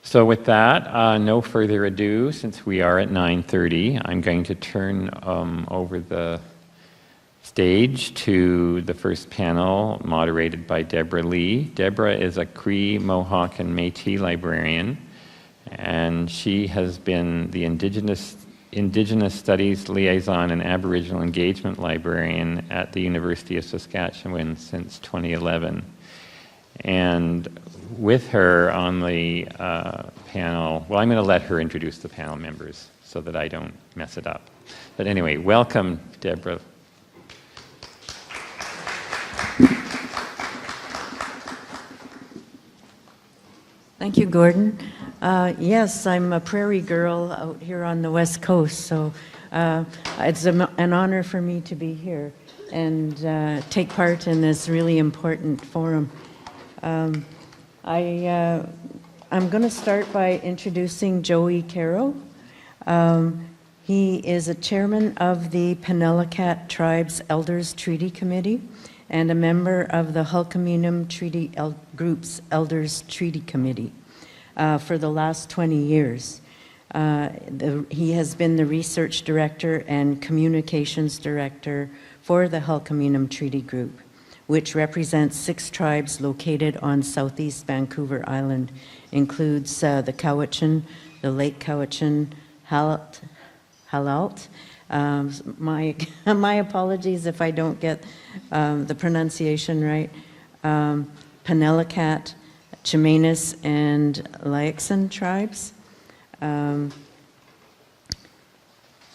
So with that, no further ado, since we are at 9:30, I'm going to turn over the stage to the first panel moderated by Debra Lee. Debra is a Cree, Mohawk, and Métis librarian, and she has been the Indigenous Studies Liaison and Aboriginal Engagement Librarian at the University of Saskatchewan since 2011. And with her on the panel, well, I'm going to let her introduce the panel members so that I don't mess it up. But anyway, welcome, Debra. Thank you, Gordon. Yes, I'm a prairie girl out here on the West Coast, so it's an honor for me to be here and take part in this really important forum. I'm going to start by introducing Joey Caro. He is a chairman of the Penellicat Tribes Elders Treaty Committee and a member of the Hulkaminum Treaty Group's Elders Treaty Committee for the last 20 years. He has been the research director and communications director for the Hulkaminum Treaty Group, which represents 6 tribes located on southeast Vancouver Island, includes the Cowichan, the Lake Cowichan, Halalt. My apologies if I don't get the pronunciation right. Penellicat, Chemainus, and Liaxon tribes.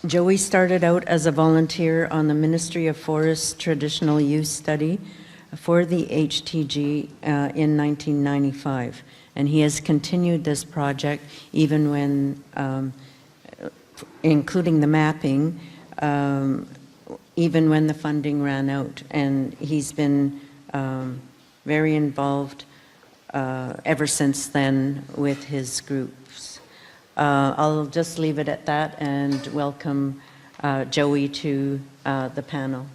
Joey started out as a volunteer on the Ministry of Forests Traditional Use Study for the HTG in 1995, and he has continued this project even when, including the mapping, even when the funding ran out, and he's been very involved ever since then with his groups. I'll just leave it at that and welcome Joey to the panel.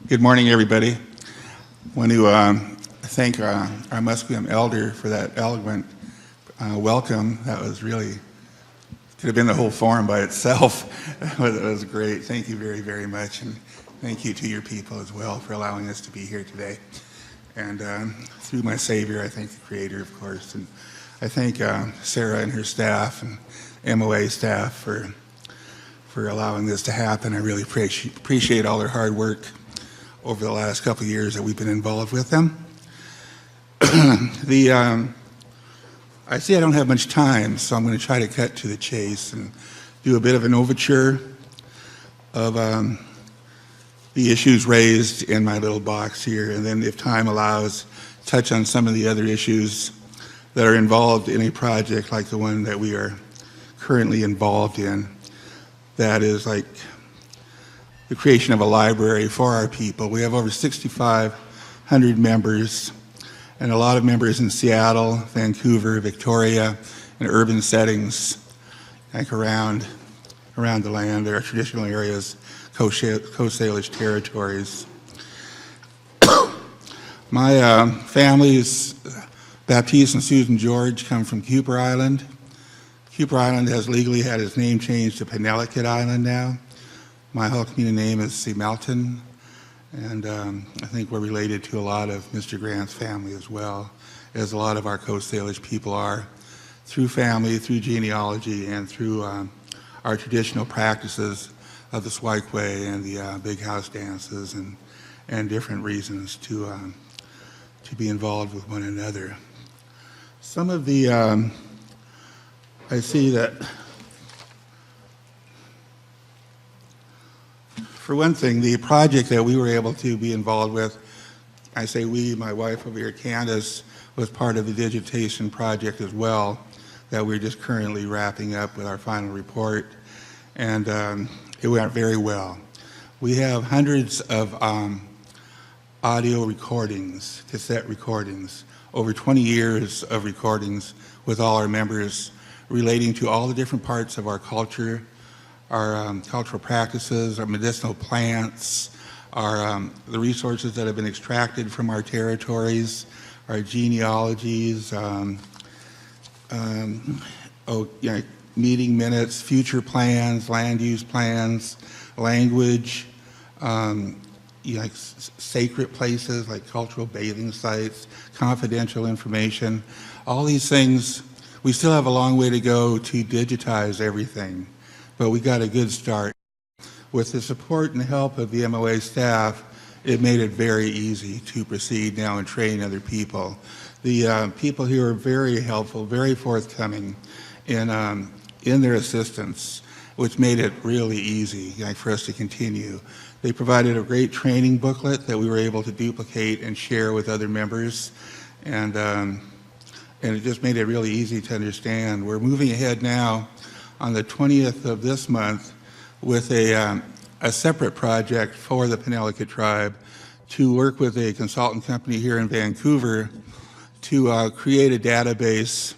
Good morning, everybody. I want to thank our Musqueam elder for that eloquent welcome. That was really, could have been the whole forum by itself. It was great. Thank you very, very much. And thank you to your people as well for allowing us to be here today. And through my Savior, I thank the Creator, of course. And I thank Sarah and her staff and MOA staff for allowing this to happen. I really appreciate all their hard work over the last couple of years that we've been involved with them. I see I don't have much time, so I'm going to try to cut to the chase and do a bit of an overture of the issues raised in my little box here, and then if time allows, touch on some of the other issues that are involved in a project like the one that we are currently involved in. That is like the creation of a library for our people. We have over 6,500 members, and a lot of members in Seattle, Vancouver, Victoria, and urban settings, like around the land. There are traditional areas, Coast Salish territories. My family's Baptiste and Susan George come from Cooper Island. Cooper Island has legally had its name changed to Penellicat Island now. My whole community name is Seamelton, and I think we're related to a lot of Mr. Grant's family as well, as a lot of our Coast Salish people are, through family, through genealogy, and through our traditional practices of the Swikeway and the big house dances and different reasons to be involved with one another. Some of the I see that, for one thing, the project that we were able to be involved with, I say we, my wife over here, Candace, was part of the Digitization project as well. that we're just currently wrapping up with our final report, and it went very well. We have hundreds of audio recordings, cassette recordings, over 20 years of recordings with all our members relating to all the different parts of our culture, our cultural practices, our medicinal plants, the resources that have been extracted from our territories, our genealogies, meeting minutes, future plans, land use plans, language, sacred places like cultural bathing sites, confidential information, all these things. We still have a long way to go to digitize everything, but we got a good start. With the support and help of the MOA staff, it made it very easy to proceed now and train other people. The people here are very helpful, very forthcoming in their assistance, which made it really easy for us to continue. They provided a great training booklet that we were able to duplicate and share with other members, and it just made it really easy to understand. We're moving ahead now on the 20th of this month with a separate project for the Penellicut tribe to work with a consultant company here in Vancouver to create a database,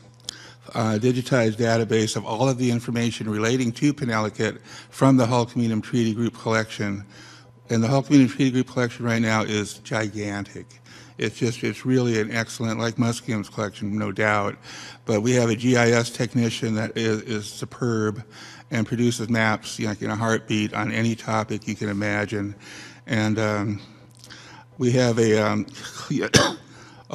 digitized database of all of the information relating to Penellicut from the Hulkmeanum Treaty Group collection. And the Hulkmeanum Treaty Group collection right now is gigantic. It's really an excellent, like Muskium's collection, no doubt. But we have a GIS technician that is superb and produces maps in a heartbeat on any topic you can imagine. And we have a,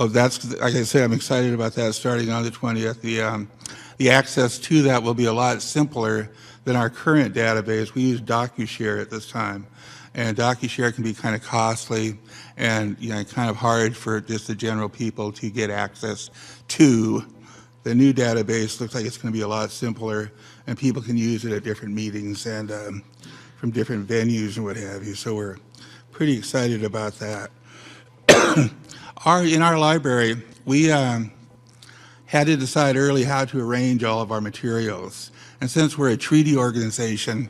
that's, like I said, I'm excited about that starting on the 20th. The access to that will be a lot simpler than our current database. We use DocuShare at this time. And DocuShare can be kind of costly and kind of hard for just the general people to get access to. The new database looks like it's going to be a lot simpler, and people can use it at different meetings and from different venues and what have you. So we're pretty excited about that. In our library, we had to decide early how to arrange all of our materials. And since we're a treaty organization,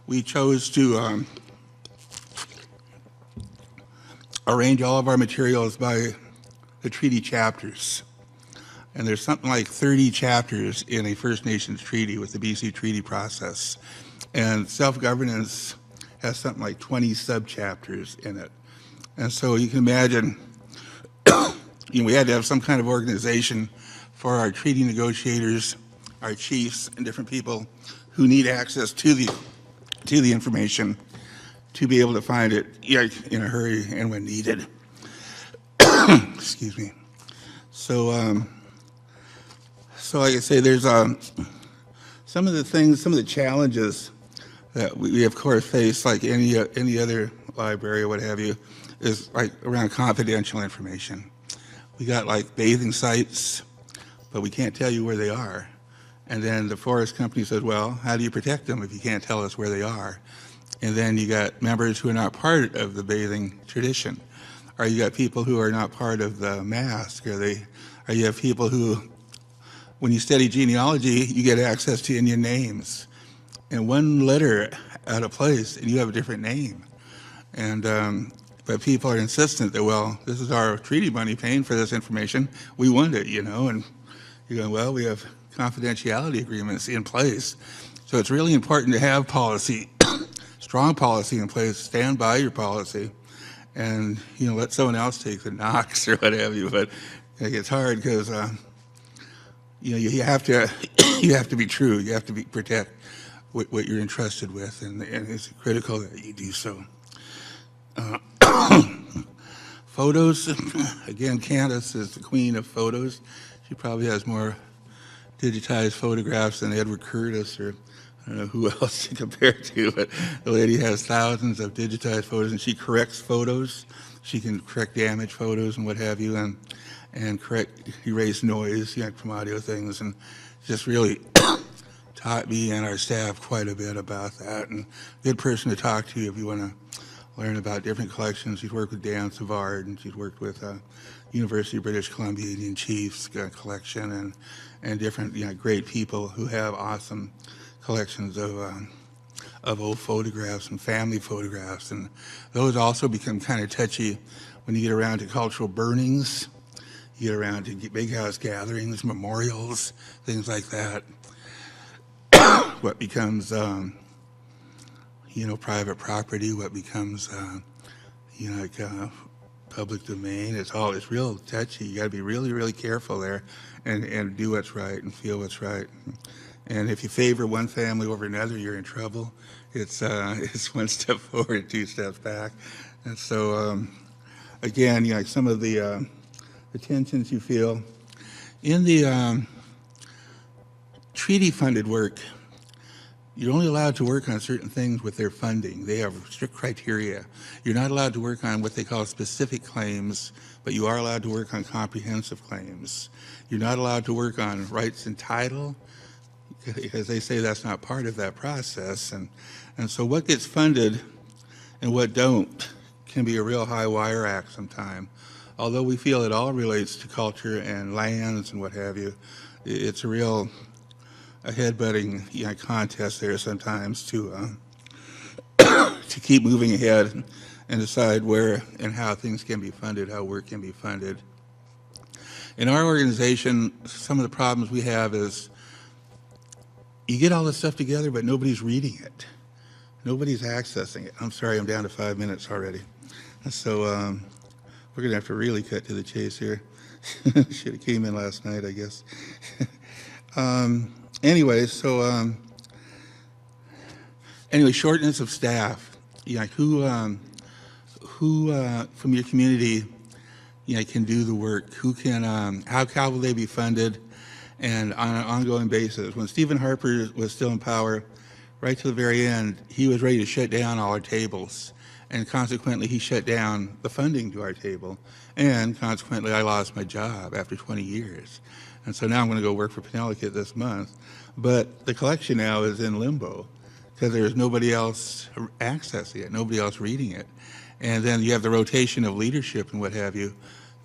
we chose to arrange all of our materials by the treaty chapters. And there's something like 30 chapters in a First Nations treaty with the BC treaty process. And self-governance has something like 20 sub-chapters in it. And so you can imagine, we had to have some kind of organization for our treaty negotiators, our chiefs, and different people who need access to the information to be able to find it in a hurry and when needed. Excuse me. So like I say, there's some of the challenges that we of course face, like any other library or what have you, is like around confidential information. We got like bathing sites, but we can't tell you where they are. And then the forest company says, well, how do you protect them if you can't tell us where they are? And then you got members who are not part of the bathing tradition, or you got people who are not part of the mask, or you have people who, when you study genealogy, you get access to Indian names, and one letter out of place, and you have a different name. And but people are insistent that, well, this is our treaty money paying for this information. We want it, and you're going, well, we have confidentiality agreements in place. So it's really important to have policy, strong policy in place, stand by your policy, and let someone else take the knocks or what have you. But it's hard because you have to be true. You have to protect what you're entrusted with, and it's critical that you do so. Photos, again, Candace is the queen of photos. She probably has more digitized photographs than Edward Curtis, or I don't know who else to compare to, but the lady has thousands of digitized photos, and she corrects photos. She can correct damaged photos and what have you, and erase noise from audio things, and just really taught me and our staff quite a bit about that. And good person to talk to if you want to learn about different collections. She's worked with Dan Savard, and she's worked with University of British Columbia Indian Chiefs collection, and different great people who have awesome collections of old photographs and family photographs, and those also become kind of touchy when you get around to cultural burnings, you get around to big house gatherings, memorials, things like that. What becomes private property, what becomes public domain. It's real touchy. You got to be really, really careful there, and do what's right and feel what's right. And if you favor one family over another, you're in trouble. It's one step forward, two steps back. And so again, some of the tensions you feel in the treaty-funded work. You're only allowed to work on certain things with their funding. They have strict criteria. You're not allowed to work on what they call specific claims, but you are allowed to work on comprehensive claims. You're not allowed to work on rights and title, because they say that's not part of that process. And so what gets funded and what don't can be a real high wire act sometime. Although we feel it all relates to culture and lands and what have you, it's a head-butting contest there sometimes to keep moving ahead and decide where and how things can be funded, how work can be funded. In our organization, some of the problems we have is you get all this stuff together, but nobody's reading it. Nobody's accessing it. I'm sorry, I'm down to 5 minutes already. So we're going to have to really cut to the chase here. Should have came in last night, I guess. Anyway, shortness of staff. Who from your community, can do the work? Who can? How will they be funded? And on an ongoing basis. When Stephen Harper was still in power, right to the very end, he was ready to shut down all our tables, and consequently, he shut down the funding to our table, and consequently, I lost my job after 20 years. And so now I'm going to go work for Penellicut this month. But the collection now is in limbo because there's nobody else accessing it, nobody else reading it. And then you have the rotation of leadership and what have you.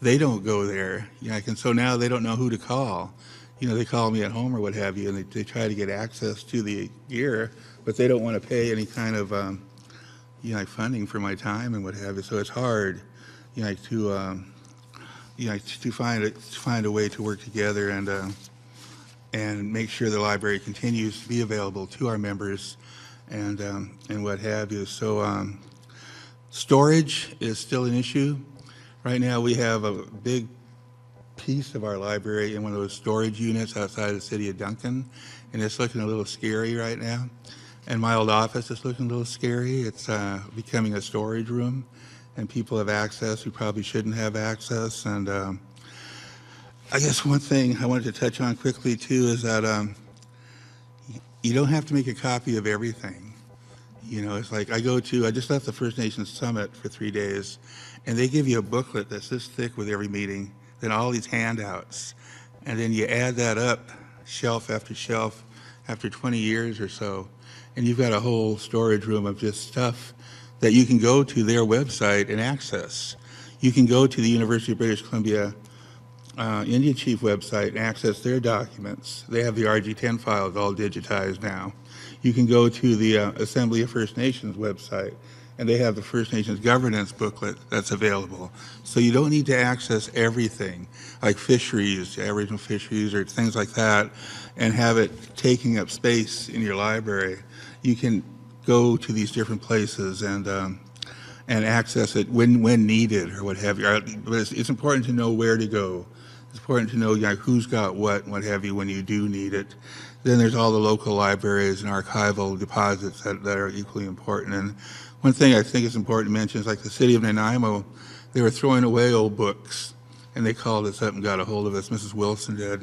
They don't go there. And so now they don't know who to call. They call me at home or what have you, and they try to get access to the gear, but they don't want to pay any kind of funding for my time and what have you. So it's hard, to find a way to work together and make sure the library continues to be available to our members and what have you. So storage is still an issue. Right now we have a big piece of our library in one of those storage units outside the city of Duncan, and it's looking a little scary right now. And my old office is looking a little scary. It's becoming a storage room, and people have access who probably shouldn't have access. And I guess one thing I wanted to touch on quickly too is that you don't have to make a copy of everything. It's like I just left the First Nations Summit for 3 days, and they give you a booklet that's this thick with every meeting, then all these handouts, and then you add that up shelf after shelf after 20 years or so, and you've got a whole storage room of just stuff that you can go to their website and access. You can go to the University of British Columbia Indian Chief website and access their documents. They have the RG10 files all digitized now. You can go to the Assembly of First Nations website, and they have the First Nations governance booklet that's available. So you don't need to access everything, like fisheries, Aboriginal fisheries, or things like that, and have it taking up space in your library. You can go to these different places and access it when needed or what have you. But it's important to know where to go. It's important to know who's got what and what have you when you do need it. Then there's all the local libraries and archival deposits that are equally important. And one thing I think is important to mention is like the city of Nanaimo, they were throwing away old books, and they called us up and got a hold of us. Mrs. Wilson did,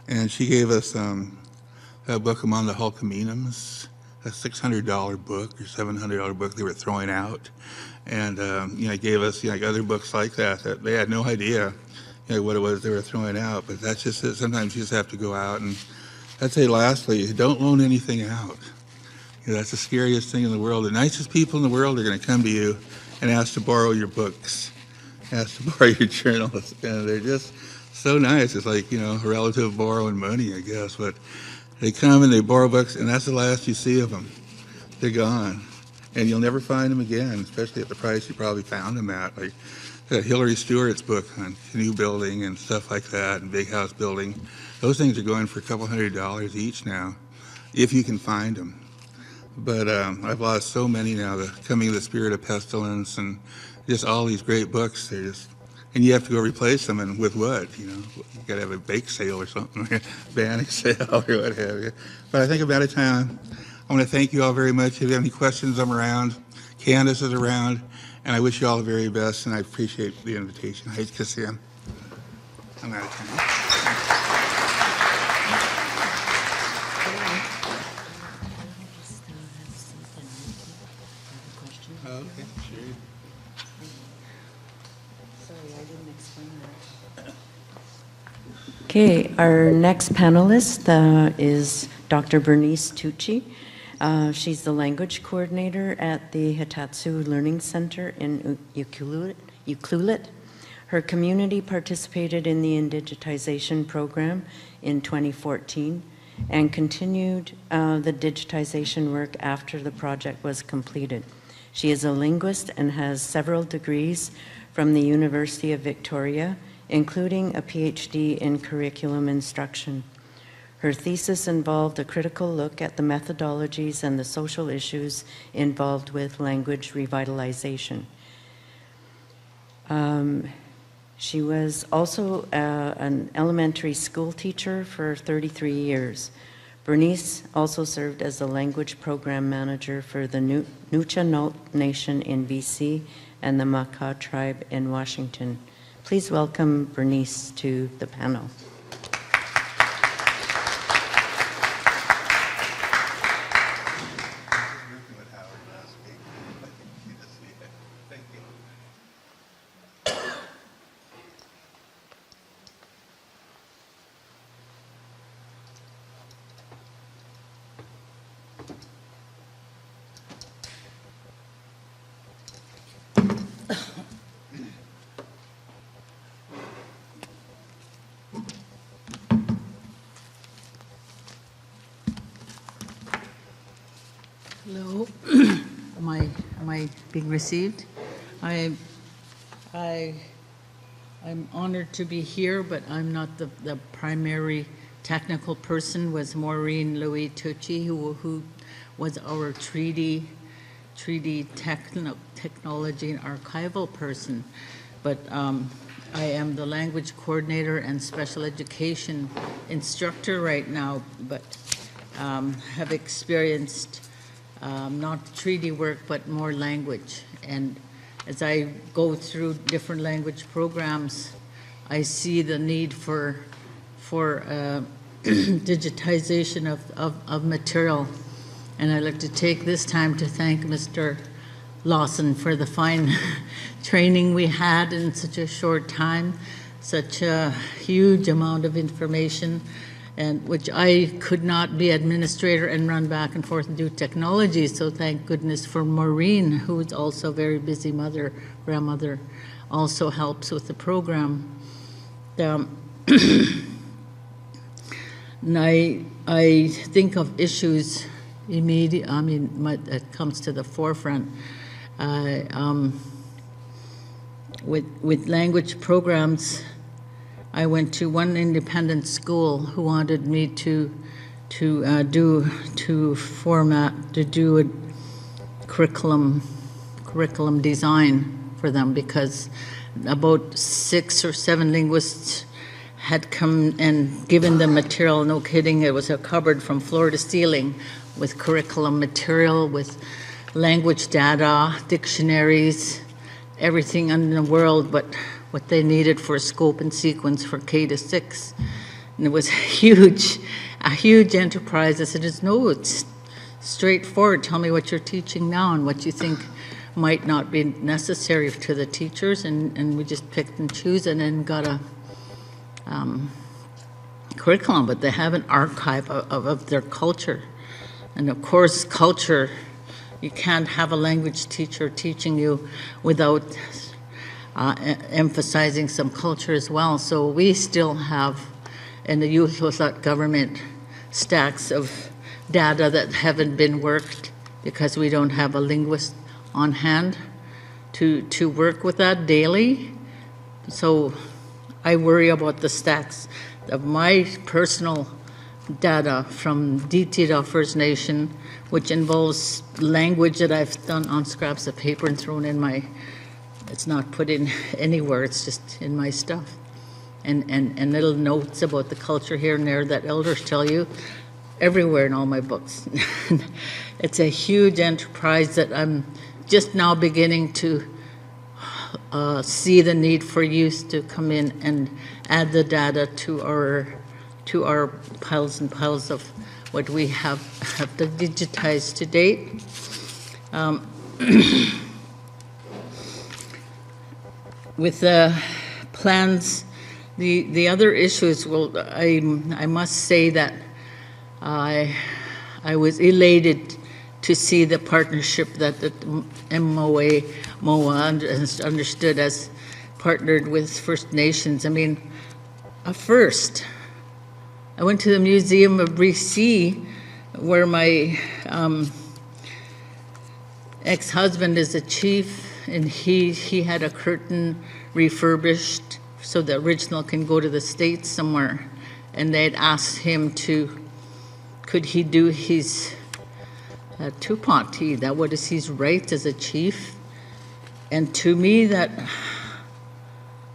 and she gave us a book Among the Hulkaminums, a $600 book or $700 book they were throwing out, and gave us other books like that they had no idea what it was they were throwing out. But that's just it. Sometimes you just have to go out. And I'd say lastly, don't loan anything out. That's the scariest thing in the world. The nicest people in the world are going to come to you and ask to borrow your books. asked to borrow your journals, and they're just so nice. It's like, a relative borrowing money, I guess, but they come and they borrow books, and that's the last you see of them. They're gone, and you'll never find them again, especially at the price you probably found them at. Like Hillary Stewart's book on canoe building and stuff like that, and big house building. Those things are going for a couple $100 each now, if you can find them. But I've lost so many now, the Coming of the Spirit of Pestilence, and just all these great books. They're just, and you have to go replace them, and with what? You got to have a bake sale or something, banning sale or what have you. But I think I'm out of time. I want to thank you all very much. If you have any questions, I'm around. Candace is around, and I wish you all the very best, and I appreciate the invitation. I hate to see him. I'm out of time. Okay, sure. Sorry, I didn't explain that. Okay, our next panelist is Dr. Bernice Tucci. She's the language coordinator at the Hitatsu Learning Center in Ucluelet. Her community participated in the Indigitization program in 2014 and continued the digitization work after the project was completed. She is a linguist and has several degrees from the University of Victoria, including a PhD in curriculum instruction. Her thesis involved a critical look at the methodologies and the social issues involved with language revitalization. She was also an elementary school teacher for 33 years. Bernice also served as the language program manager for the Nucha Nation in BC and the Makah tribe in Washington. Please welcome Bernice to the panel. Hello. Am I being received? I'm honored to be here, but I'm not the primary technical person. Was Maureen Louis Tucci, who was our treaty technology and archival person. But I am the language coordinator and special education instructor right now, but have experienced not treaty work, but more language. And as I go through different language programs, I see the need for digitization of material. And I'd like to take this time to thank Mr. Lawson for the fine training we had in such a short time, such a huge amount of information, and which I could not be administrator and run back and forth and do technology. So thank goodness for Maureen, who is also a very busy grandmother, also helps with the program. And I think of issues that comes to the forefront. With language programs, I went to one independent school who wanted me to do a curriculum design for them, because about 6 or 7 linguists had come and given them material. No kidding, it was a cupboard from floor to ceiling with curriculum material, with language data, dictionaries, everything in the world but what they needed for scope and sequence for K to 6. And it was a huge enterprise. I said, it's straightforward. Tell me what you're teaching now and what you think might not be necessary to the teachers. And we just picked and choose and then got a curriculum, but they have an archive of their culture. And of course, culture, you can't have a language teacher teaching you without emphasizing some culture as well. So we still have, in the Youth Without Government, stacks of data that haven't been worked because we don't have a linguist on hand to work with that daily. So I worry about the stacks of my personal data from DT First Nation, which involves language that I've done on scraps of paper and thrown in my, it's not put in anywhere, it's just in my stuff. And little notes about the culture here and there that elders tell you everywhere in all my books. It's a huge enterprise that I'm just now beginning to see the need for youth to come in and add the data to our piles and piles of what we have digitized to date. With the plans, the other issues, well, I must say that I was elated to see the partnership that the MOA understood as partnered with First Nations. I mean, a first. I went to the Museum of BC, where my ex-husband is a chief, and he had a curtain refurbished so the original can go to the States somewhere. And they'd asked him could he do his two-party, that was his right as a chief. And to me, that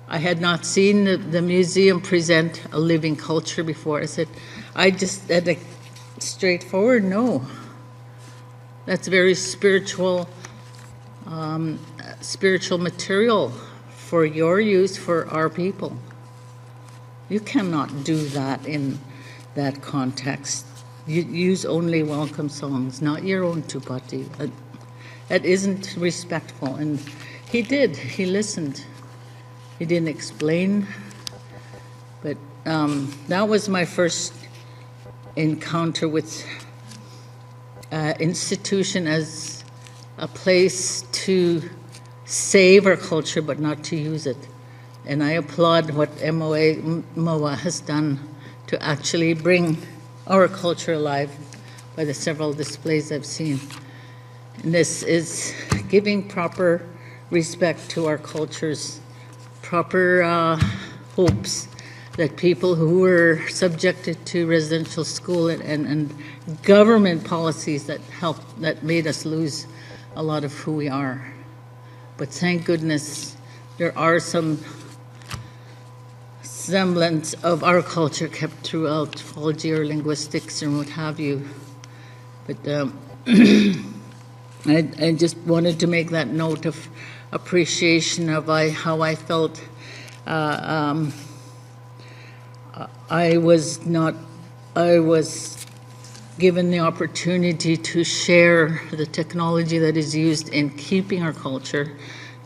I had not seen the museum present a living culture before. I said, I just had a straightforward no. That's very spiritual material for your use, for our people. You cannot do that in that context. You use only welcome songs, not your own tupati. That isn't respectful. And he did. He listened. He didn't explain. But that was my first encounter with institution as a place to save our culture, but not to use it. And I applaud what MOA has done to actually bring our culture alive by the several displays I've seen. And this is giving proper respect to our cultures, proper hopes that people who were subjected to residential school and government policies that made us lose a lot of who we are. But thank goodness there are some semblance of our culture kept throughout philology or linguistics and what have you. But I just wanted to make that note of appreciation of how I felt. I was given the opportunity to share the technology that is used in keeping our culture,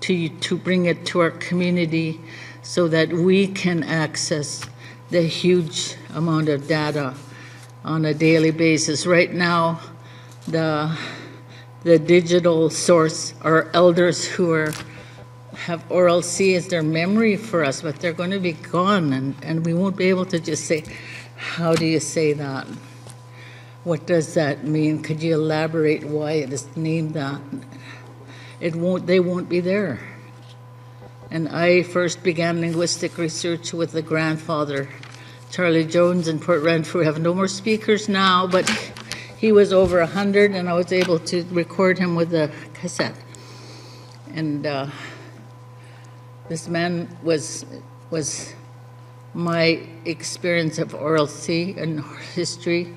to bring it to our community so that we can access the huge amount of data on a daily basis. Right now, the digital source are elders who have oral C as their memory for us, but they're going to be gone, and we won't be able to just say, how do you say that? What does that mean? Could you elaborate why it is named that? They won't be there. And I first began linguistic research with the grandfather, Charlie Jones in Port Renfrew. We have no more speakers now, but he was over 100, and I was able to record him with a cassette. And this man was my experience of oral C and history.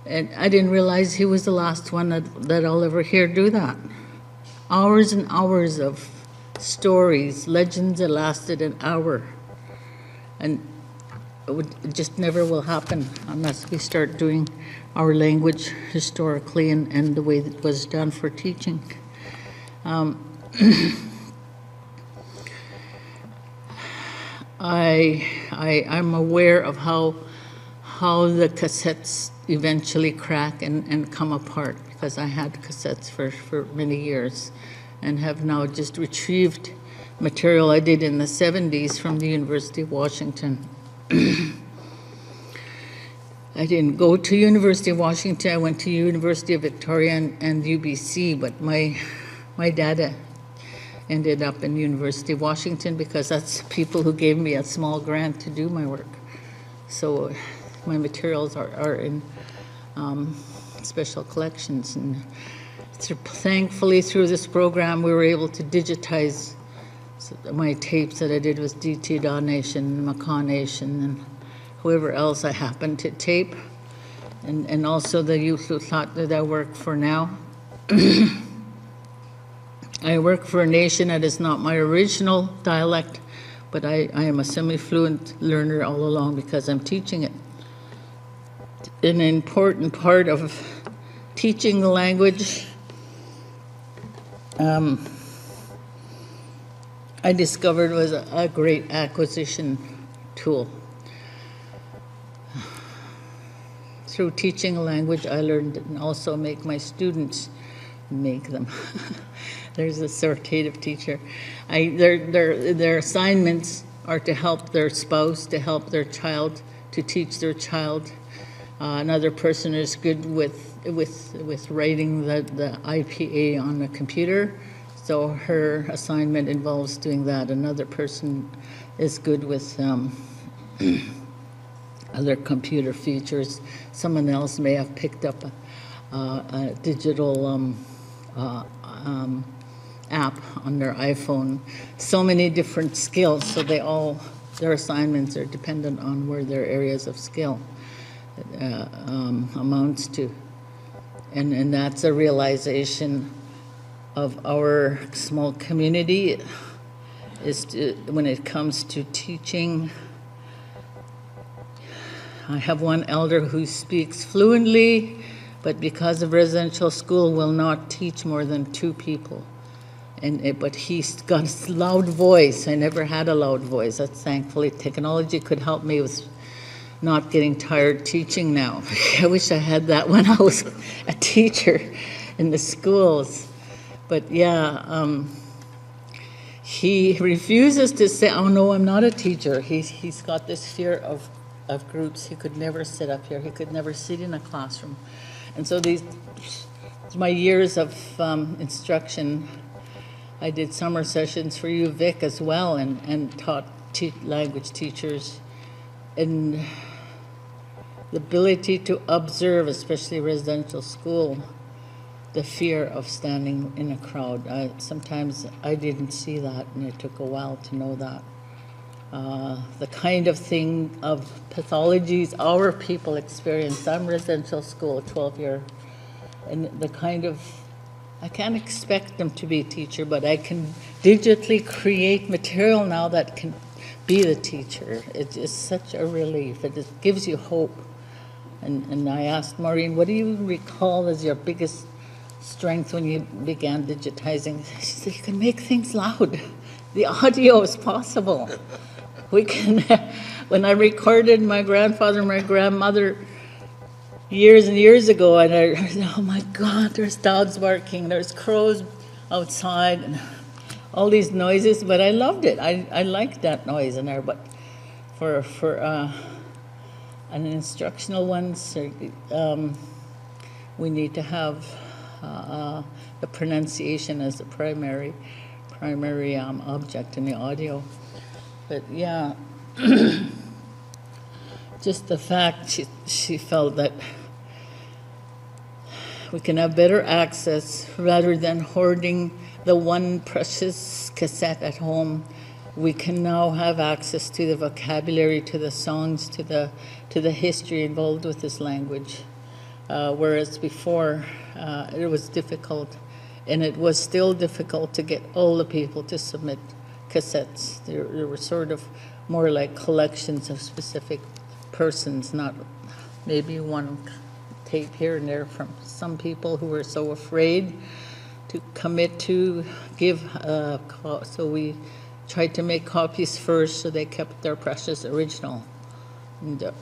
And I didn't realize he was the last one that I'll ever hear do that. Hours and hours of stories, legends that lasted an hour. And it just never will happen unless we start doing our language historically and the way that was done for teaching. I'm aware of how the cassettes eventually crack and come apart, because I had cassettes for many years and have now just retrieved material I did in the 70s from the University of Washington. I didn't go to University of Washington. I went to University of Victoria and UBC, but my dad ended up in University of Washington because that's people who gave me a small grant to do my work. So my materials are in special collections, and thankfully through this program we were able to digitize my tapes that I did with DT Daw Nation, Makah Nation, and whoever else I happened to tape, and also the youth that I work for now. I work for a nation that is not my original dialect, but I am a semi-fluent learner all along because I'm teaching it. An important part of teaching the language, I discovered was a great acquisition tool. Through teaching a language, I learned and also make my students make them. There's a authoritative teacher. Their assignments are to help their spouse, to help their child, to teach their child. Another person is good with writing the IPA on the computer, so her assignment involves doing that. Another person is good with other computer features. Someone else may have picked up a digital app on their iPhone. So many different skills, so their assignments are dependent on where their areas of skill amounts to. And that's a realization of our small community, when it comes to teaching. I have one elder who speaks fluently, but because of residential school will not teach more than 2 people. But he's got a loud voice. I never had a loud voice. That's thankfully technology could help me with not getting tired teaching now. I wish I had that when I was a teacher in the schools. But yeah, he refuses to say, "Oh no, I'm not a teacher." He's got this fear of groups. He could never sit up here. He could never sit in a classroom. And so my years of instruction, I did summer sessions for UVic as well, and taught language teachers. And the ability to observe, especially residential school, the fear of standing in a crowd. Sometimes I didn't see that, and it took a while to know that. The kind of thing of pathologies our people experience. I'm residential school, 12-year, and the kind of, I can't expect them to be a teacher, but I can digitally create material now that can be the teacher. It is such a relief. It just gives you hope. And I asked Maureen, what do you recall as your biggest strength when you began digitizing? She said, you can make things loud. The audio is possible. We can, when I recorded my grandfather and my grandmother years and years ago, and I heard, oh my God, there's dogs barking, there's crows outside, and all these noises, but I loved it. I liked that noise in there, but for an instructional one, we need to have the pronunciation as the primary object in the audio. But yeah, just the fact she felt that we can have better access rather than hoarding the one precious cassette at home. We can now have access to the vocabulary, to the songs, to the history involved with this language, whereas before it was difficult, and it was still difficult to get all the people to submit cassettes. They were sort of more like collections of specific persons, not maybe one tape here and there from some people who were so afraid to commit to give. So we tried to make copies first, so they kept their precious original. And,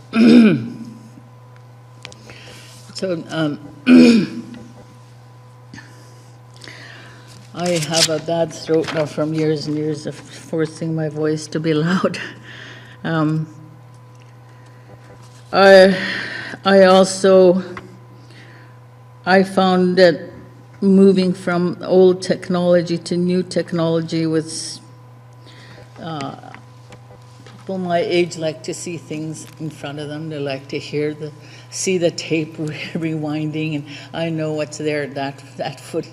I have a bad throat now from years and years of forcing my voice to be loud. I found that moving from old technology to new technology was, people my age like to see things in front of them. They like to see the tape rewinding, and I know what's there, that foot.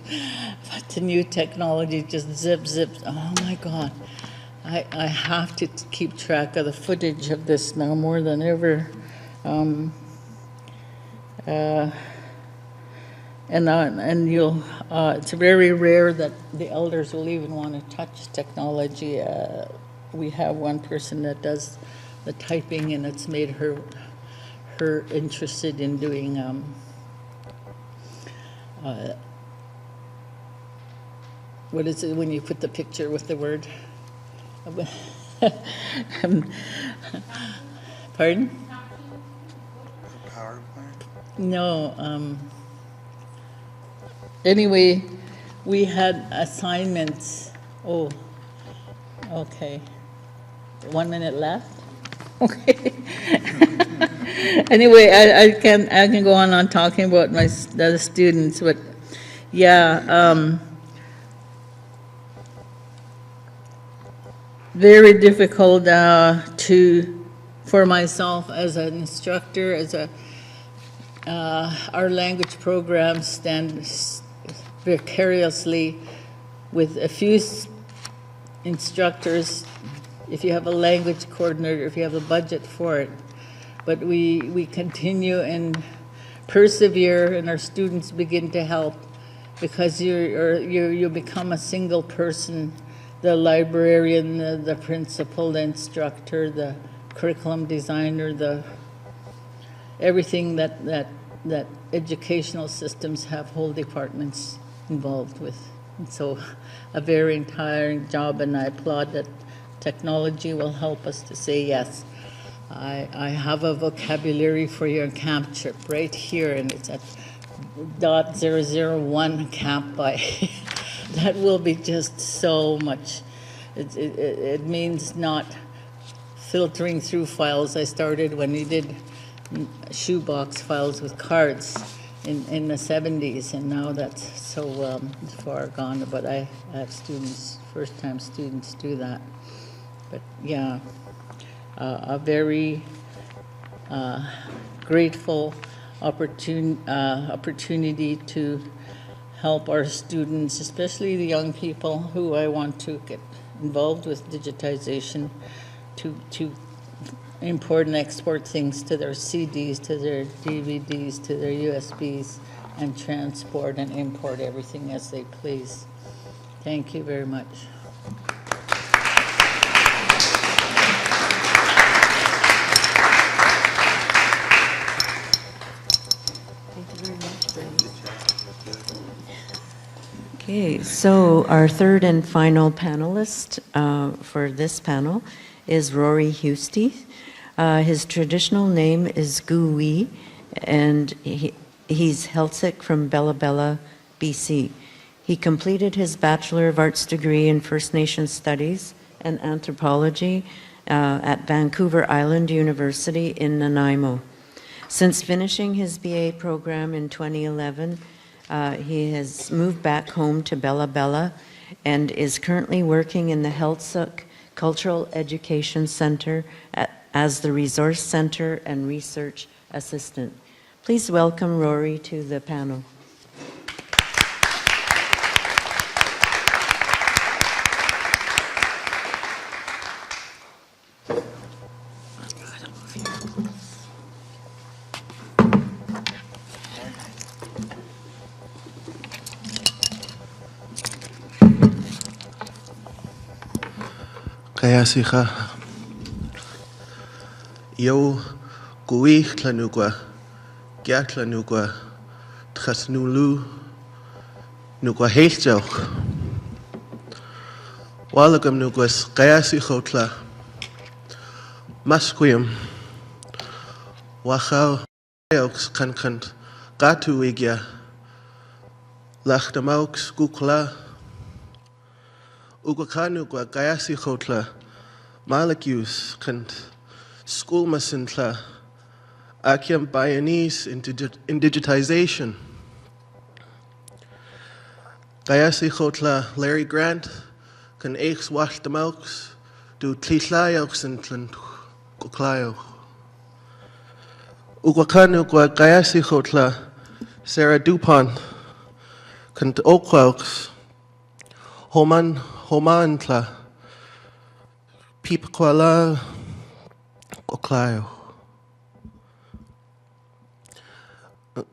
But the new technology just zip. Oh my God. I have to keep track of the footage of this now more than ever. It's very rare that the elders will even want to touch technology. We have one person that does the typing, and it's made her interested in doing what is it when you put the picture with the word? Pardon? Power plant? No. Anyway, we had assignments. Oh, okay. 1 minute left? Okay. Anyway, I can go on talking about the other students, but yeah, very difficult for myself as an instructor, our language program stands vicariously with a few instructors, if you have a language coordinator, if you have a budget for it. But we continue and persevere, and our students begin to help, because you become a single person, the librarian, the principal, the instructor, the curriculum designer, everything that educational systems have whole departments involved with. And so a very tiring job, and I applaud that technology will help us to say yes. I have a vocabulary for your camp trip right here, and it's at .001 camp by. That will be just so much. It means not filtering through files. I started when we did shoebox files with cards in the 70s, and now that's so far gone. But I have students, first-time students do that. But yeah, a very grateful opportunity to help our students, especially the young people who I want to get involved with digitization, to import and export things to their CDs, to their DVDs, to their USBs, and transport and import everything as they please. Thank you very much. Okay, so our third and final panelist for this panel is Rory Heustis. His traditional name is Gu Wee, and he's Celtic from Bella Bella, BC. He completed his Bachelor of Arts degree in First Nations Studies and Anthropology at Vancouver Island University in Nanaimo. Since finishing his BA program in 2011, he has moved back home to Bella Bella and is currently working in the Heiltsuk Cultural Education Center as the Resource Center and Research Assistant. Please welcome Rory to the panel. Kaya siya yo gui tlanugwa gya tlanugwa tchasnulu nugwa heiltjauch walagam nugwas kaya sichotla masquim wachau aux kankant gatu igya lachtamaux gukla Ugakanu kwa kayasi khotla malakus kant school masintla akyam pioneers into Indigitization. Kayasi khotla Larry Grant kan eiks wacht de melks do tlitlajaux intlan kuklayo. Ugakanu kwa kayasi khotla Sarah Dupont kan okwaux homantla pip kwala kuklayo.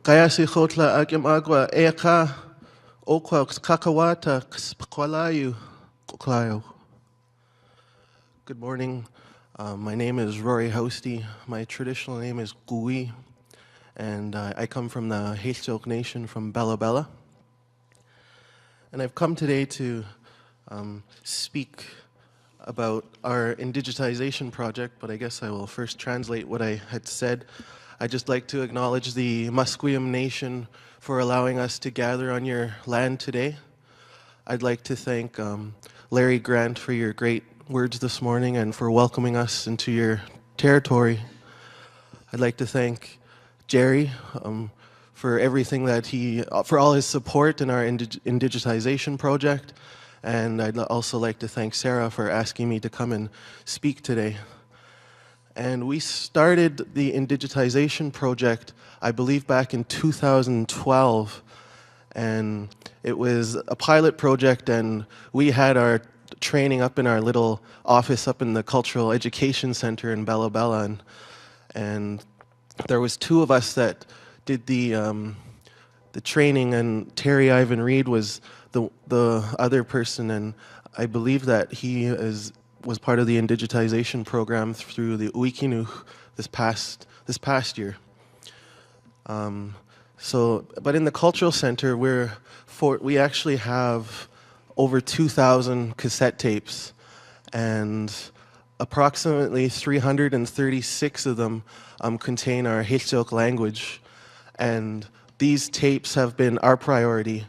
Kayasi khotla akyam agwa eka okwaux kakawata kwalayu kuklayo. Good morning. My name is Rory Heustis. My traditional name is Gui, and I come from the Heustis Nation from Bella Bella. And I've come today to speak about our Indigitization project, but I guess I will first translate what I had said. I'd just like to acknowledge the Musqueam Nation for allowing us to gather on your land today. I'd like to thank Larry Grant for your great words this morning and for welcoming us into your territory. I'd like to thank Jerry for everything that for all his support in our Indigitization project. And I'd also like to thank Sarah for asking me to come and speak today. And we started the Indigitization project, I believe, back in 2012. And it was a pilot project, and we had our training up in our little office up in the Cultural Education Center in Bella Bella. And there was two of us that did the training, and Terry Ivan Reed was the other person, and I believe that he was part of the Indigitization program through the Uikinuch this past year. But in the Cultural Center, we actually have over 2,000 cassette tapes, and approximately 336 of them contain our Heustis language, and these tapes have been our priority.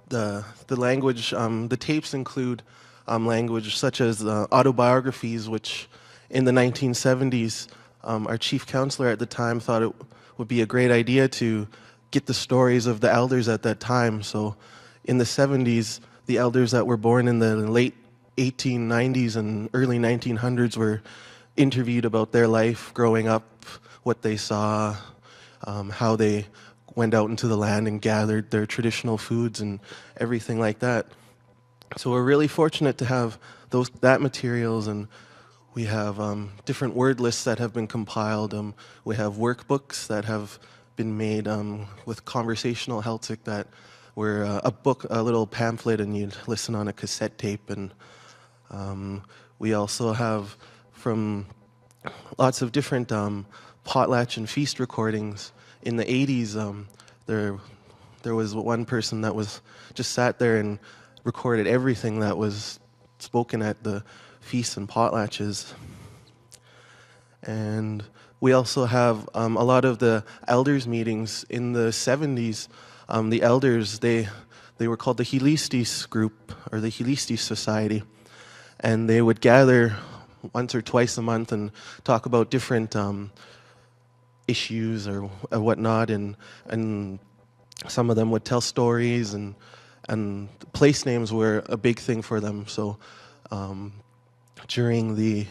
The language, the tapes include language such as autobiographies, which in the 1970s, our chief counselor at the time thought it would be a great idea to get the stories of the elders at that time. So in the 70s, the elders that were born in the late 1890s and early 1900s were interviewed about their life growing up, what they saw, how they went out into the land and gathered their traditional foods and everything like that. So we're really fortunate to have that materials, and we have different word lists that have been compiled. We have workbooks that have been made with conversational Celtic that were a little pamphlet, and you'd listen on a cassette tape. And we also have from lots of different potlatch and feast recordings. In the 80s, there was one person that was just sat there and recorded everything that was spoken at the feasts and potlatches. And we also have a lot of the elders meetings in the 70s. The elders, they were called the Heustis group, or the Heustis Society, and they would gather once or twice a month and talk about different issues or whatnot, and some of them would tell stories, and place names were a big thing for them. So during the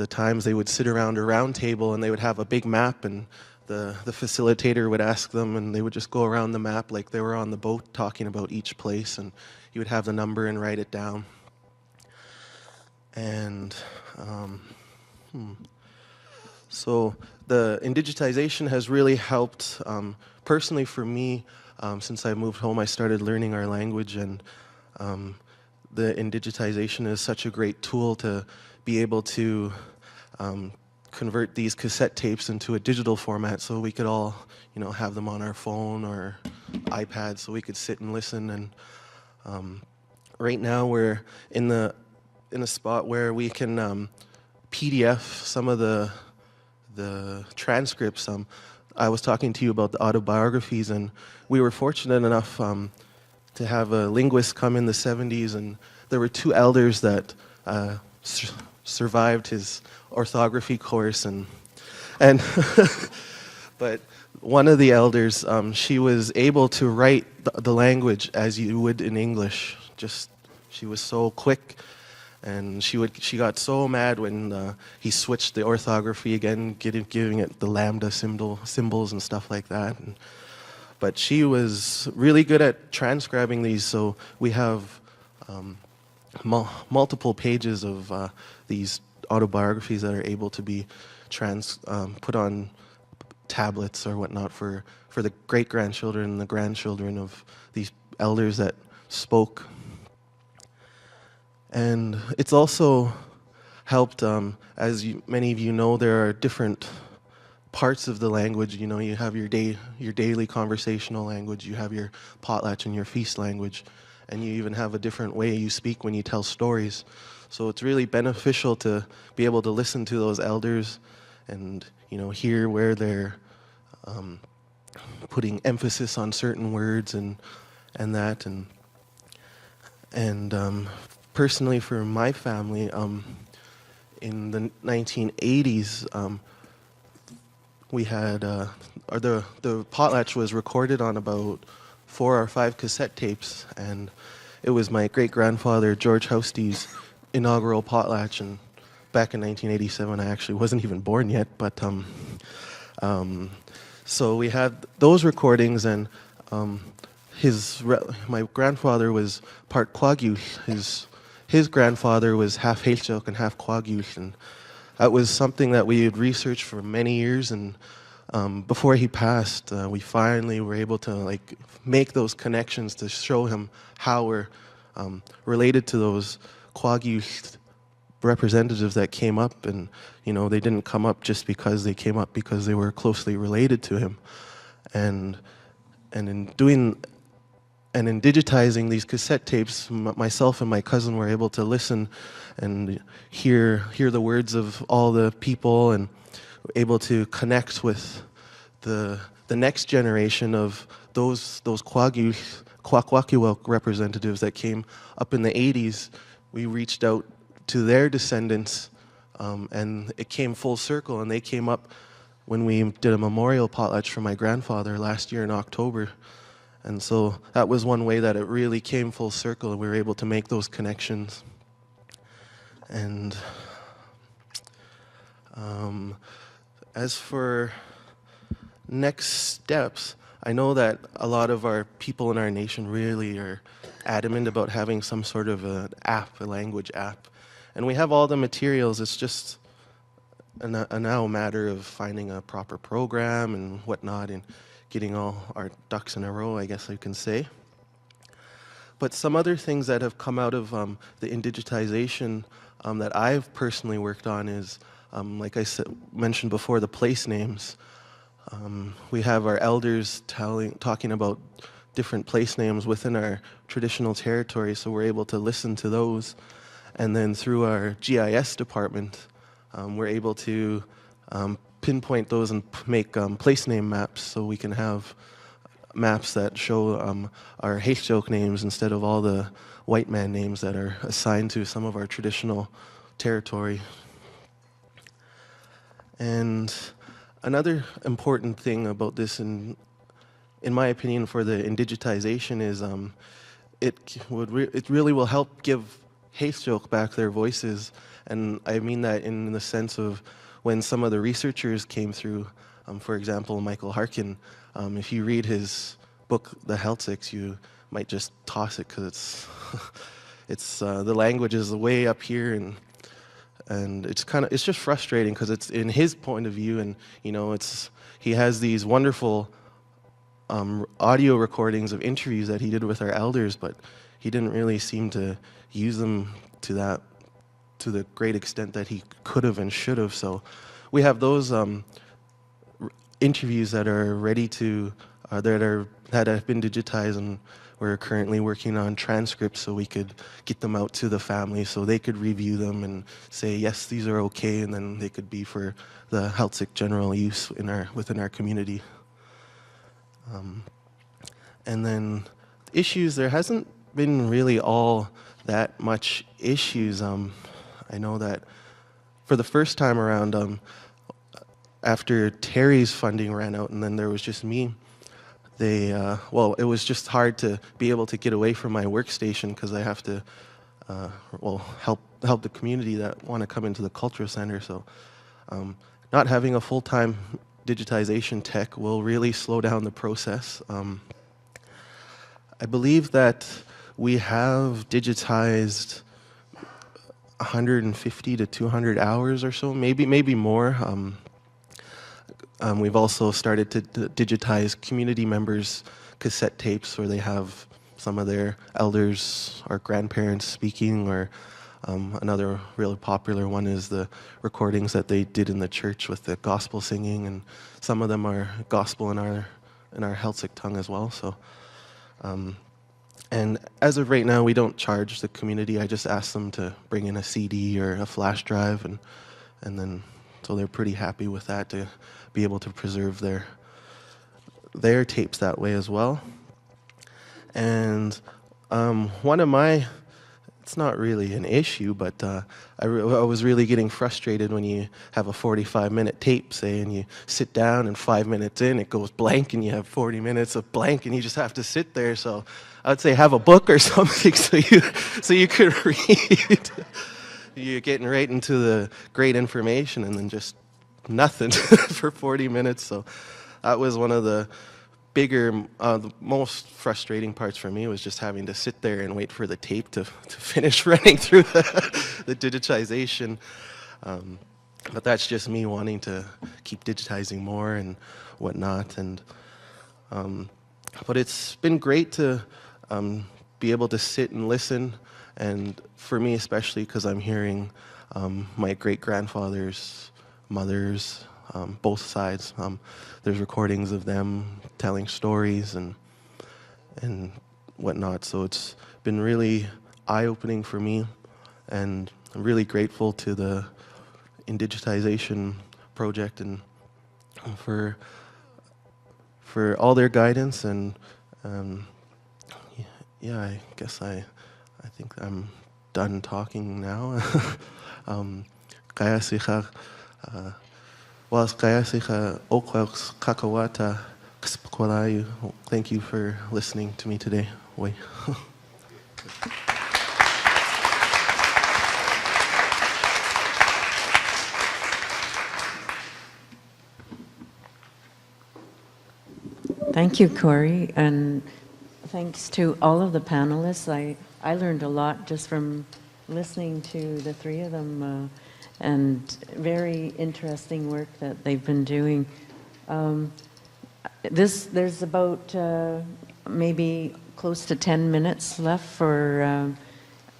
times, they would sit around a round table and they would have a big map, and the facilitator would ask them, and they would just go around the map like they were on the boat talking about each place, and you would have the number and write it down. And so the Indigitization has really helped personally for me. Since I moved home, I started learning our language, and the Indigitization is such a great tool to be able to convert these cassette tapes into a digital format, so we could all, have them on our phone or iPad, so we could sit and listen. And right now, we're in a spot where we can PDF some of the transcripts. I was talking to you about the autobiographies, and we were fortunate enough to have a linguist come in the 70s, and there were 2 elders that survived his orthography course, and but one of the elders, she was able to write the language as you would in English. Just, she was so quick, and she got so mad when he switched the orthography again, giving it the lambda symbols and stuff like that. But she was really good at transcribing these, so we have multiple pages of these autobiographies that are able to be put on tablets or whatnot for the great-grandchildren and the grandchildren of these elders that spoke. And it's also helped, as many of you know, there are different parts of the language. You know, you have your daily conversational language, you have your potlatch and your feast language, and you even have a different way you speak when you tell stories. So it's really beneficial to be able to listen to those elders and, you know, hear where they're putting emphasis on certain words and that. And personally, for my family, in the 1980s, we had the potlatch was recorded on about 4 or 5 cassette tapes, and it was my great-grandfather George Heustis' inaugural potlatch. And back in 1987, I actually wasn't even born yet, but so we had those recordings, and my grandfather was part Kwagyu. His grandfather was half Hailchuk and half Kwagyu, and that was something that we had researched for many years. And before he passed, we finally were able to make those connections to show him how we're related to those Kwagyu representatives that came up. And you know, they didn't come up just because they came up, because they were closely related to him. And in digitizing these cassette tapes, myself and my cousin were able to listen and hear the words of all the people, and able to connect with the next generation of those Kwagyu representatives that came up in the 80s. We reached out to their descendants, and it came full circle, and they came up when we did a memorial potlatch for my grandfather last year in October. And so that was one way that it really came full circle, and we were able to make those connections. And as for next steps, I know that a lot of our people in our nation really are adamant about having some sort of an app, a language app. And we have all the materials. It's just a now matter of finding a proper program and whatnot, and getting all our ducks in a row, I guess I can say. But some other things that have come out of the Indigitization that I've personally worked on is, like I mentioned before, the place names. We have our elders talking about different place names within our traditional territory, so we're able to listen to those. And then through our GIS department, we're able to pinpoint those and make place name maps, so we can have maps that show our Hailchuk names instead of all the white man names that are assigned to some of our traditional territory. And another important thing about this, in my opinion, for the Indigitization is it really will help give Hailchuk back their voices. And I mean that in the sense of when some of the researchers came through, for example, Michael Harkin, if you read his book, The Celtics, you might just toss it, because it's the language is way up here, and it's just frustrating, because it's in his point of view, and you know, he has these wonderful audio recordings of interviews that he did with our elders, but he didn't really seem to use them to the great extent that he could have and should have. So we have those interviews that are ready to that have been digitized, and we're currently working on transcripts so we could get them out to the family so they could review them and say, yes, these are okay, and then they could be for the Celtic general use within our community. And then issues, there hasn't been really all that much issues. I know that for the first time around, after Terry's funding ran out and then there was just me, well, it was just hard to be able to get away from my workstation because I have to, help the community that want to come into the cultural center. So not having a full-time digitization tech will really slow down the process. I believe that we have digitized 150 to 200 hours or so, maybe more. We've also started to digitize community members' cassette tapes where they have some of their elders or grandparents speaking, or another really popular one is the recordings that they did in the church with the gospel singing, and some of them are gospel in our Celtic tongue as well. So, and as of right now, we don't charge the community. I just ask them to bring in a CD or a flash drive, and then so they're pretty happy with that to be able to preserve their tapes that way as well. And one of my, it's not really an issue, but I was really getting frustrated when you have a 45-minute tape, say, and you sit down and 5 minutes in, it goes blank, and you have 40 minutes of blank, and you just have to sit there. So I'd say have a book or something so you could read. You're getting right into the great information, and then just nothing for 40 minutes. So that was one of the bigger, the most frustrating parts for me, was just having to sit there and wait for the tape to finish running through the digitization. But that's just me wanting to keep digitizing more and whatnot. And but it's been great to be able to sit and listen. And for me especially, because I'm hearing my great-grandfather's mothers, both sides. There's recordings of them telling stories and whatnot. So it's been really eye-opening for me, and I'm really grateful to the Indigitization project and for all their guidance. And yeah, I guess I think I'm done talking now. Kaya siya was kaya siya okwaks kakawata kspakwalayu. Thank you for listening to me today. Wait. Thank you, Corey, and thanks to all of the panelists. I learned a lot just from listening to the three of them, and very interesting work that they've been doing. There's about maybe close to 10 minutes left for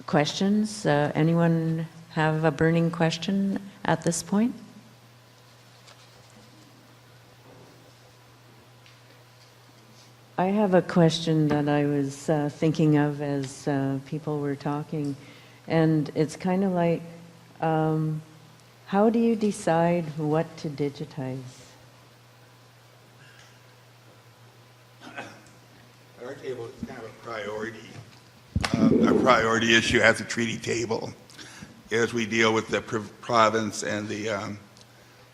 questions. Anyone have a burning question at this point? I have a question that I was thinking of as people were talking, and it's kind of like, how do you decide what to digitize? At our table, it's kind of a priority. Our priority issue at the treaty table as we deal with the province and the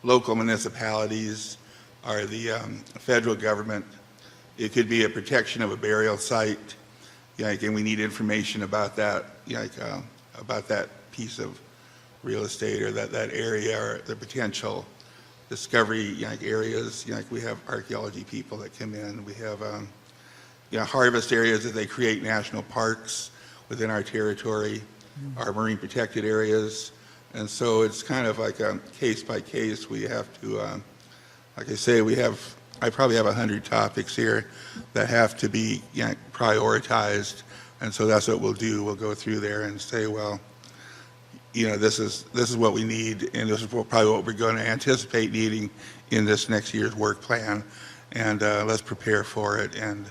local municipalities or the federal government. It could be a protection of a burial site, and we need information about that, about that piece of real estate or that area or the potential discovery areas. We have archaeology people that come in. We have harvest areas that they create national parks within our territory, our marine protected areas. And so it's kind of like a case by case. We have to, like I say, I probably have 100 topics here that have to be prioritized, and so that's what we'll do. We'll go through there and say, well, this is what we need, and this is probably what we're going to anticipate needing in this next year's work plan, and let's prepare for it. And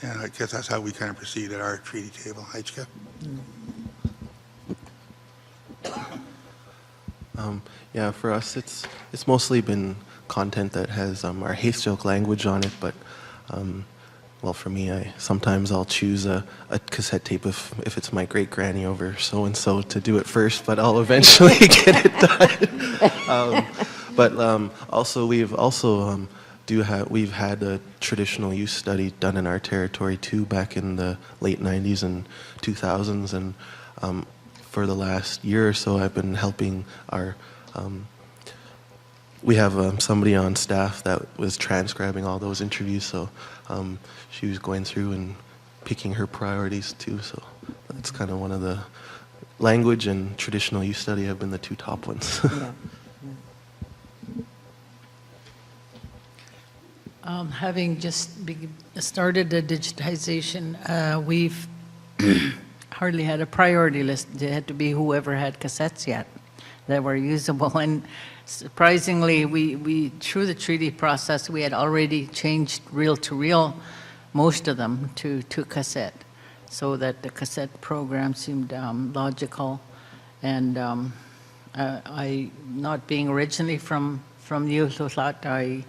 I guess that's how we kind of proceed at our treaty table. Heichka? Yeah, for us, it's mostly been content that has our Heustis language on it, but well, for me, sometimes I'll choose a cassette tape if it's my great granny over so and so to do it first, but I'll eventually get it done. Also we've had a traditional use study done in our territory too, back in the late 90s and 2000s, and for the last year or so, I've been helping our. We have somebody on staff that was transcribing all those interviews, so she was going through and picking her priorities too. So that's kind of one of the language and traditional use study have been the two top ones. Yeah. Having just started the digitization, we've hardly had a priority list. It had to be whoever had cassettes yet that were usable. And surprisingly, we through the treaty process, we had already changed reel-to-reel most of them to cassette, so that the cassette program seemed logical. And I, not being originally from Yulhulat,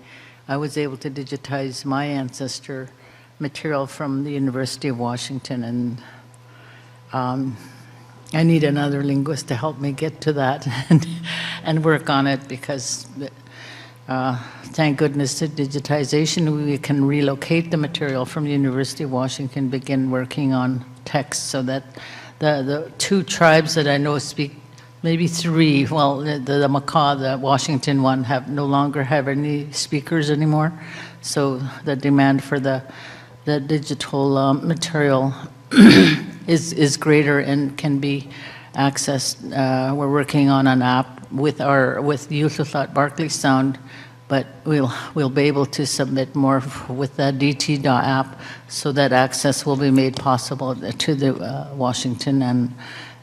I was able to digitize my ancestor material from the University of Washington, and I need another linguist to help me get to that and work on it, because thank goodness to digitization, we can relocate the material from the University of Washington, begin working on text, so that the two tribes that I know speak, maybe three, well, the Makah, the Washington one, no longer have any speakers anymore. So the demand for the digital material is greater and can be accessed. We're working on an app with Yulhuthot Barclay Sound, but we'll be able to submit more with the DT app, so that access will be made possible to the Washington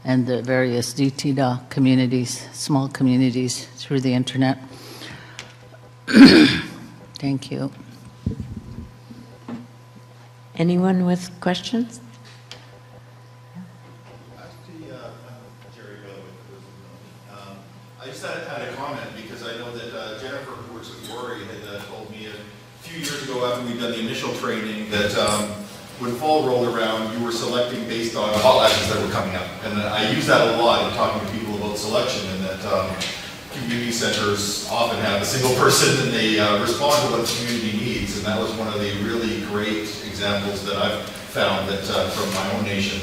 and the various DT communities, small communities, through the internet. Thank you. Anyone with questions? I just had a comment, because I know that Jennifer, who works with Rory, had told me a few years ago, after we'd done the initial training, that when fall rolled around, you were selecting based on hotlines that were coming up. And I use that a lot in talking to people about selection, and that community centers often have a single person and they respond to what the community needs. And that was one of the really great examples that I've found that from my own nation,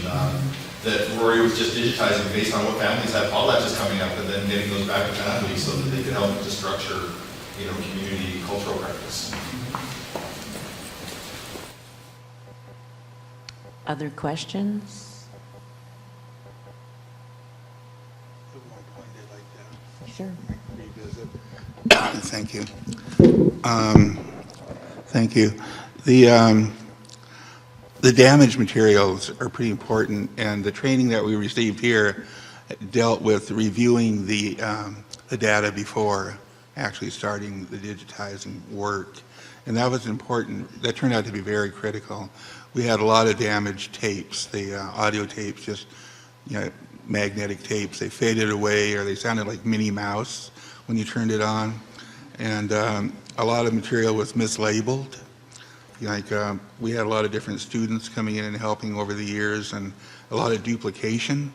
that Rory was just digitizing based on what families have potlatches coming up, and then getting those back to families so that they could help to structure, community cultural practice. Other questions? Sure. Thank you. Thank you. The damaged materials are pretty important, and the training that we received here dealt with reviewing the data before actually starting the digitizing work, and that was important. That turned out to be very critical. We had a lot of damaged tapes, the audio tapes, just magnetic tapes. They faded away, or they sounded like Minnie Mouse when you turned it on, and a lot of material was mislabeled. We had a lot of different students coming in and helping over the years, and a lot of duplication,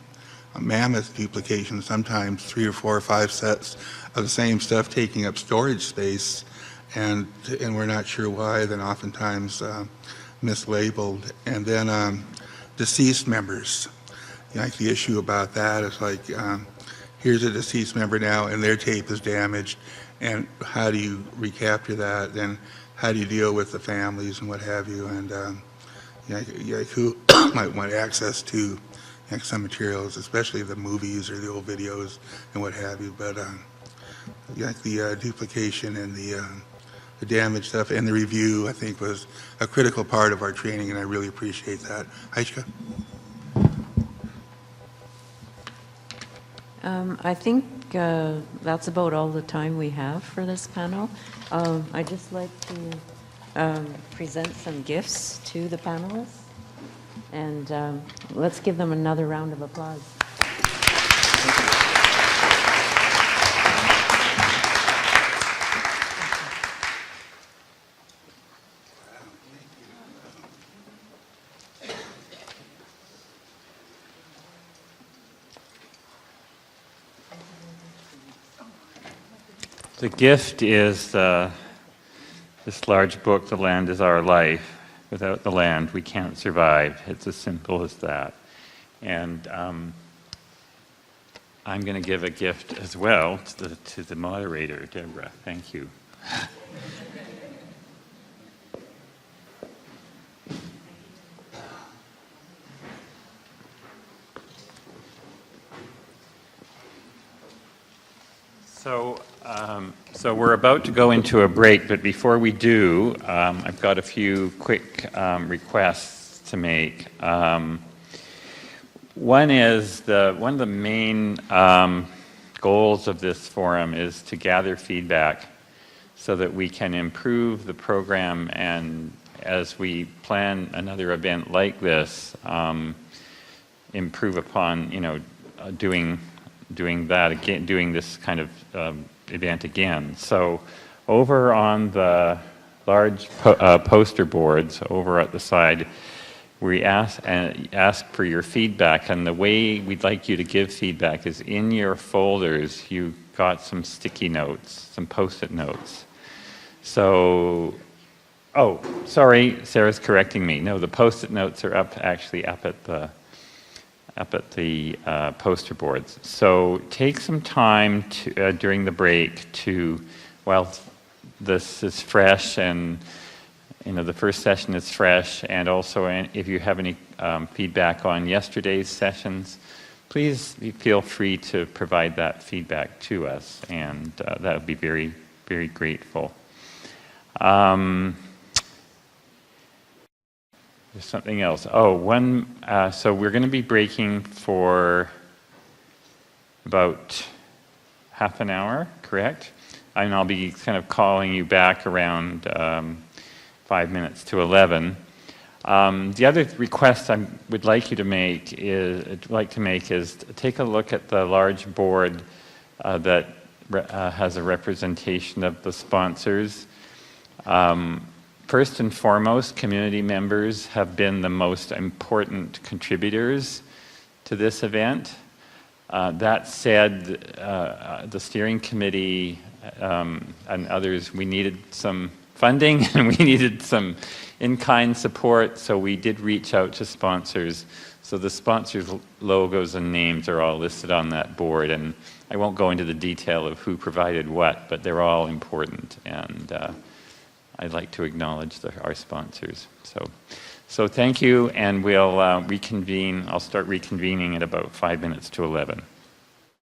a mammoth duplication, sometimes 3 or 4 or 5 sets of the same stuff taking up storage space, and we're not sure why, then oftentimes mislabeled. And then deceased members. The issue about that is here's a deceased member now and their tape is damaged, and how do you recapture that? Then how do you deal with the families and what have you? And who might want access to some materials, especially the movies or the old videos and what have you. But the duplication and the damaged stuff and the review, I think, was a critical part of our training, and I really appreciate that. Aishka? I think that's about all the time we have for this panel. I'd just like to present some gifts to the panelists, and let's give them another round of applause. The gift is this large book, The Land is Our Life. Without the land, we can't survive. It's as simple as that. And I'm going to give a gift as well to the moderator, Debra. Thank you. So we're about to go into a break, but before we do, I've got a few quick requests to make. One of the main goals of this forum is to gather feedback so that we can improve the program, and as we plan another event like this, improve upon doing that again, doing this kind of event again. So over on the large poster boards over at the side, we ask for your feedback, and the way we'd like you to give feedback is in your folders. You got some sticky notes, some post-it notes. So, oh, sorry, Sarah's correcting me. No, the post-it notes are actually up at the poster boards. So take some time during the break while this is fresh, and the first session is fresh, and also if you have any feedback on yesterday's sessions, please feel free to provide that feedback to us, and that would be very, very grateful. There's something else. Oh, so we're going to be breaking for about half an hour, correct? And I'll be kind of calling you back around 5 minutes to 11. The other request I would like you to make is take a look at the large board that has a representation of the sponsors. First and foremost, community members have been the most important contributors to this event. That said, the steering committee and others, we needed some funding and we needed some in-kind support, so we did reach out to sponsors. So the sponsors' logos and names are all listed on that board, and I won't go into the detail of who provided what, but they're all important, and I'd like to acknowledge our sponsors. So thank you, and we'll reconvene. I'll start reconvening at about 5 minutes to 11.